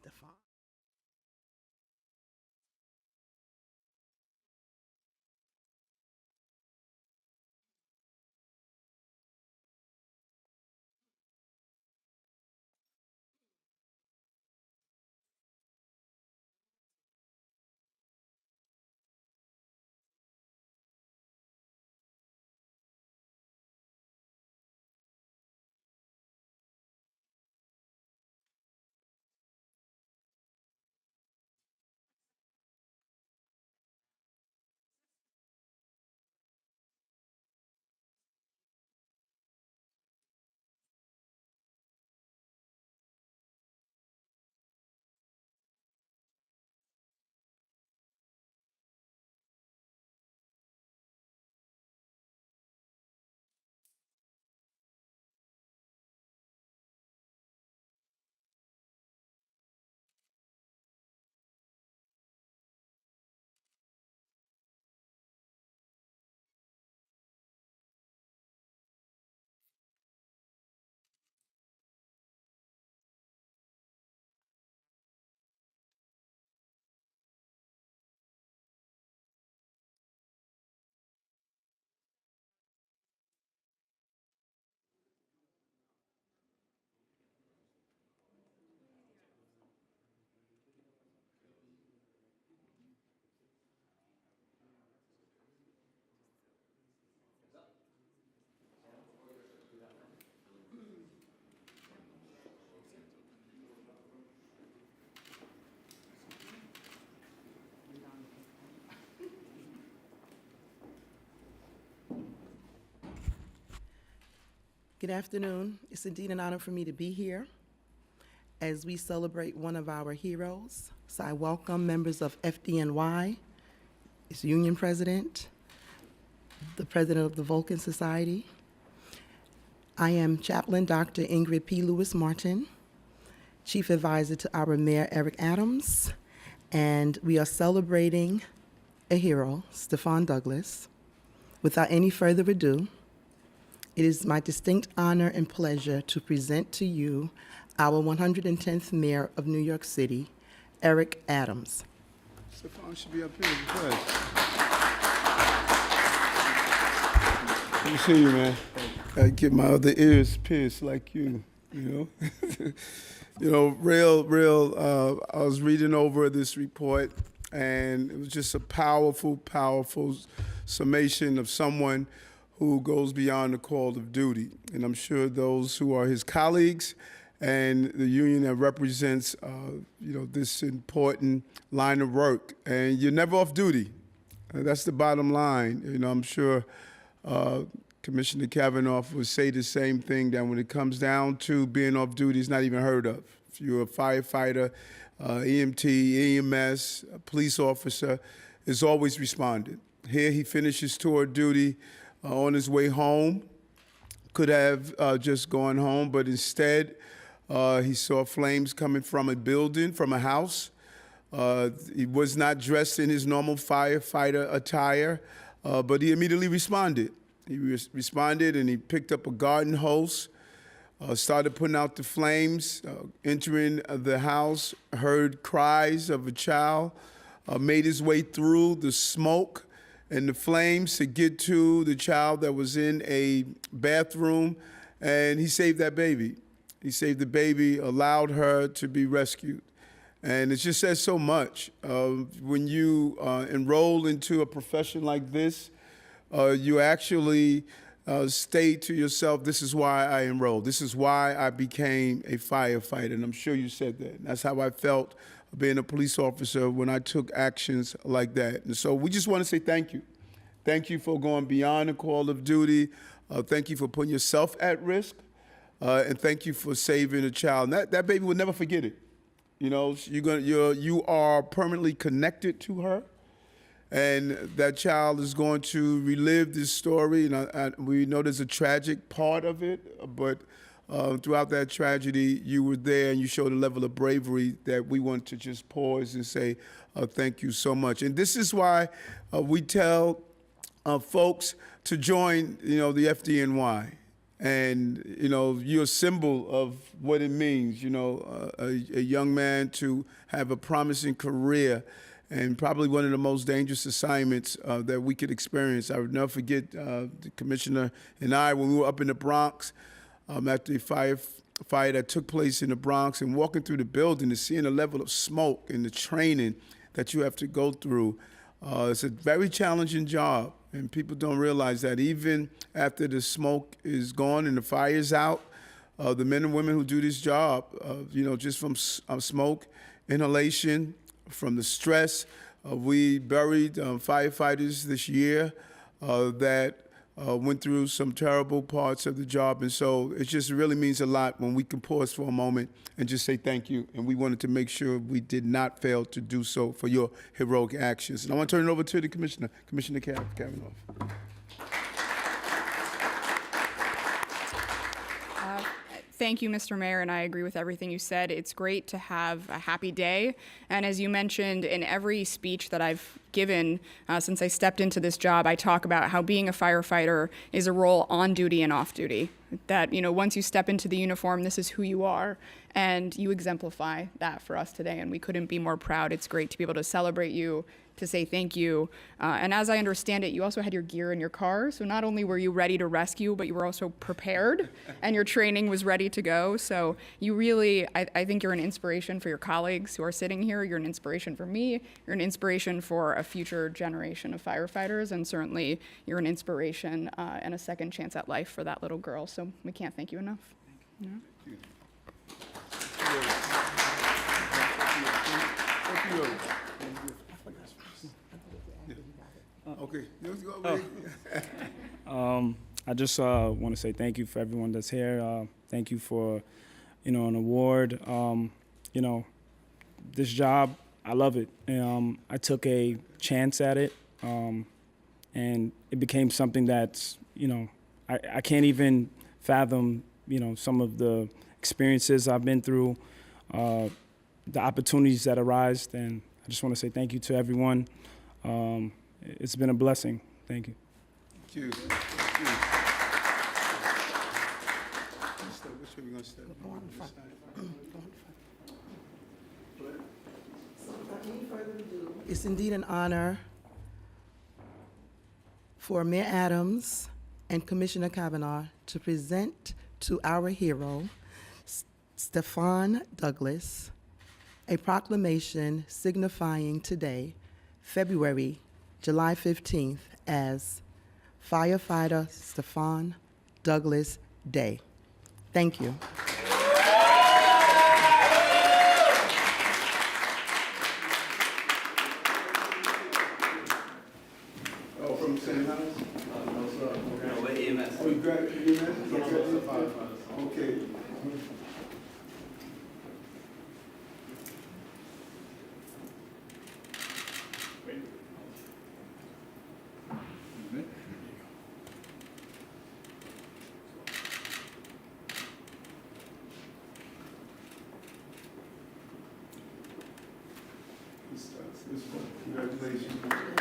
Stefon. Good afternoon. It's indeed an honor for me to be here as we celebrate one of our heroes. So I welcome members of FDNY, its union president, the president of the Vulcan Society. I am Chaplain Dr. Ingrid P. Lewis Martin, Chief Advisor to our Mayor Eric Adams, and we are celebrating a hero, Stefon Douglas. Without any further ado, it is my distinct honor and pleasure to present to you our 110th Mayor of New York City, Eric Adams. Stefon should be up here. Good to see you, man. I get my other ears pierced like you know. I was reading over this report, and it was just a powerful, powerful summation of someone who goes beyond the call of duty. And I'm sure those who are his colleagues and the union that represents, this important line of work. And you're never off duty. That's the bottom line. I'm sure Commissioner Kavanaugh would say the same thing, that when it comes down to being off duty, it's not even heard of. If you're a firefighter, EMT, EMS, a police officer, it's always responded. Here he finishes tour of duty on his way home. Could have just gone home, but instead he saw flames coming from a building, from a house. He was not dressed in his normal firefighter attire, but he immediately responded. He responded and he picked up a garden hose, started putting out the flames, entering the house, heard cries of a child, made his way through the smoke and the flames to get to the child that was in a bathroom, and he saved that baby. He saved the baby, allowed her to be rescued. And it just says so much. When you enroll into a profession like this, you actually state to yourself, this is why I enrolled. This is why I became a firefighter. And I'm sure you said that. And that's how I felt being a police officer when I took actions like that. And so we just want to say thank you. Thank you for going beyond the call of duty. Thank you for putting yourself at risk. And thank you for saving a child. And that baby will never forget it. You are permanently connected to her. And that child is going to relive this story. And we know there's a tragic part of it, but throughout that tragedy, you were there and you showed a level of bravery that we want to just pause and say thank you so much. And this is why we tell folks to join, the FDNY. And, you know, you're a symbol of what it means, you know, a young man to have a promising career and probably one of the most dangerous assignments that we could experience. I would never forget the commissioner and I, when we were up in the Bronx, after the fire that took place in the Bronx, and walking through the building and seeing the level of smoke and the training that you have to go through. It's a very challenging job, and people don't realize that even after the smoke is gone and the fire is out, the men and women who do this job, you know, just from smoke, inhalation, from the stress. We buried firefighters this year that went through some terrible parts of the job. And so it just really means a lot when we can pause for a moment and just say thank you. And we wanted to make sure we did not fail to do so for your heroic actions. And I want to turn it over to the Commissioner, Commissioner Kavanaugh. Thank you, Mr. Mayor, and I agree with everything you said. It's great to have a happy day. And as you mentioned, in every speech that I've given since I stepped into this job, I talk about how being a firefighter is a role on duty and off duty. That, you know, once you step into the uniform, this is who you are. And you exemplify that for us today, and we couldn't be more proud. It's great to be able to celebrate you, to say thank you. And as I understand it, you also had your gear in your car. So not only were you ready to rescue, but you were also prepared and your training was ready to go. So you really, I think you're an inspiration for your colleagues who are sitting here. You're an inspiration for me. You're an inspiration for a future generation of firefighters. And certainly you're an inspiration and a second chance at life for that little girl. So we can't thank you enough. Yeah. Okay. I just want to say thank you for everyone that's here. Thank you for, you know, an award. You know, this job, I love it. I took a chance at it, and it became something that's, you know, I can't even fathom, you know, some of the experiences I've been through, the opportunities that arise, and I just want to say thank you to everyone. It's been a blessing. Thank you. Thank you. Which way we gonna step? Go on front. So without any further ado, it's indeed an honor for Mayor Adams and Commissioner Kavanaugh to present to our hero, Stefon Douglas, a proclamation signifying today, July 15th, as Firefighter Stefon Douglas Day. Thank you. Oh, from the same house? No, we're EMS. Oh, you graduated EMS? Okay. This one. Congratulations.